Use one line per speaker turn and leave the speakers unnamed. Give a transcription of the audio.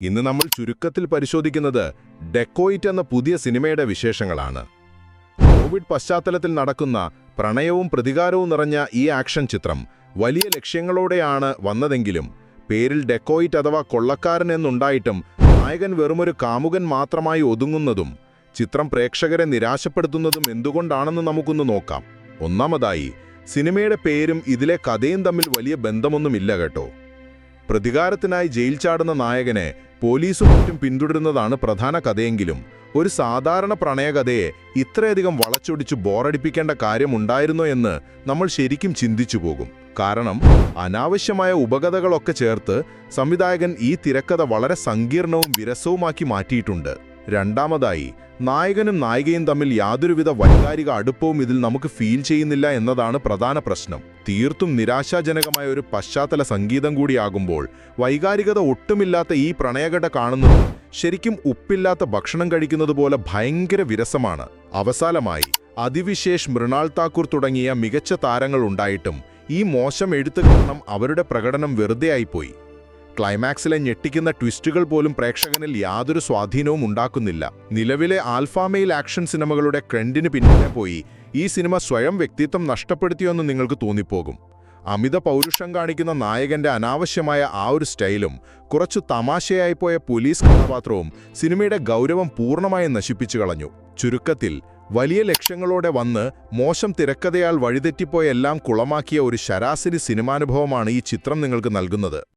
ഇന്ന് നമ്മൾ ചുരുക്കത്തിൽ പരിശോധിക്കുന്നത് ഡെക്കോയിറ്റ് എന്ന പുതിയ സിനിമയുടെ വിശേഷങ്ങളാണ്. കോവിഡ് പശ്ചാത്തലത്തിൽ നടക്കുന്ന പ്രണയവും പ്രതികാരവും നിറഞ്ഞ ഈ ആക്ഷൻ ചിത്രം വലിയ ലക്ഷ്യങ്ങളോടെയാണ് വന്നതെങ്കിലും പേരിൽ ഡെക്കോയിറ്റ് അഥവാ കൊള്ളക്കാരൻ എന്നുണ്ടായിട്ടും നായകൻ വെറുമൊരു കാമുകൻ മാത്രമായി ഒതുങ്ങുന്നതും ചിത്രം പ്രേക്ഷകരെ നിരാശപ്പെടുത്തുന്നതും എന്തുകൊണ്ടാണെന്ന് നമുക്കൊന്ന് നോക്കാം. ഒന്നാമതായി, സിനിമയുടെ പേരും ഇതിലെ കഥയും തമ്മിൽ വലിയ ബന്ധമൊന്നുമില്ല കേട്ടോ. പ്രതികാരത്തിനായി ജയിൽ ചാടുന്ന നായകനെ പോലീസും മറ്റും പിന്തുടരുന്നതാണ് പ്രധാന കഥയെങ്കിലും ഒരു സാധാരണ പ്രണയകഥയെ ഇത്രയധികം വളച്ചൊടിച്ച് ബോറടിപ്പിക്കേണ്ട കാര്യമുണ്ടായിരുന്നോ എന്ന് നമ്മൾ ശരിക്കും ചിന്തിച്ചു പോകും. കാരണം അനാവശ്യമായ ഉപകഥകളൊക്കെ ചേർത്ത് സംവിധായകൻ ഈ തിരക്കഥ വളരെ സങ്കീർണവും വിരസവുമാക്കി മാറ്റിയിട്ടുണ്ട്. രണ്ടാമതായി, നായകനും നായികയും തമ്മിൽ യാതൊരുവിധ വൈകാരിക അടുപ്പവും ഇതിൽ നമുക്ക് ഫീൽ ചെയ്യുന്നില്ല എന്നതാണ് പ്രധാന പ്രശ്നം. തീർത്തും നിരാശാജനകമായ ഒരു പശ്ചാത്തല സംഗീതം കൂടിയാകുമ്പോൾ വൈകാരികത ഒട്ടുമില്ലാത്ത ഈ പ്രണയകഥ കാണുന്നത് ശരിക്കും ഉപ്പില്ലാത്ത ഭക്ഷണം കഴിക്കുന്നത് പോലെ ഭയങ്കര വിരസമാണ്. അവസാനമായി, അതിവിശേഷ്, മൃണാൾ താക്കൂർ തുടങ്ങിയ മികച്ച താരങ്ങൾ ഉണ്ടായിട്ടും ഈ മോശം എഴുത്ത് കാരണം അവരുടെ പ്രകടനം വെറുതെയായിപ്പോയി. ക്ലൈമാക്സിലെ ഞെട്ടിക്കുന്ന ട്വിസ്റ്റുകൾ പോലും പ്രേക്ഷകനിൽ യാതൊരു സ്വാധീനവും ഉണ്ടാക്കുന്നില്ല. നിലവിലെ ആൽഫാമെയിൽ ആക്ഷൻ സിനിമകളുടെ ട്രെൻഡിന് പിന്നിലെ പോയി ഈ സിനിമ സ്വയം വ്യക്തിത്വം നഷ്ടപ്പെടുത്തിയെന്ന് നിങ്ങൾക്ക് തോന്നിപ്പോകും. അമിത പൗരുഷം കാണിക്കുന്ന നായകന്റെ അനാവശ്യമായ ആ ഒരു സ്റ്റൈലും കുറച്ചു തമാശയായിപ്പോയ പോലീസ് കഥാപാത്രവും സിനിമയുടെ ഗൗരവം പൂർണ്ണമായും നശിപ്പിച്ചു കളഞ്ഞു. ചുരുക്കത്തിൽ, വലിയ ലക്ഷ്യങ്ങളോടെ വന്ന് മോശം തിരക്കഥയാൽ വഴിതെറ്റിപ്പോയെല്ലാം കുളമാക്കിയ ഒരു ശരാശരി സിനിമാനുഭവമാണ് ഈ ചിത്രം നിങ്ങൾക്ക് നൽകുന്നത്.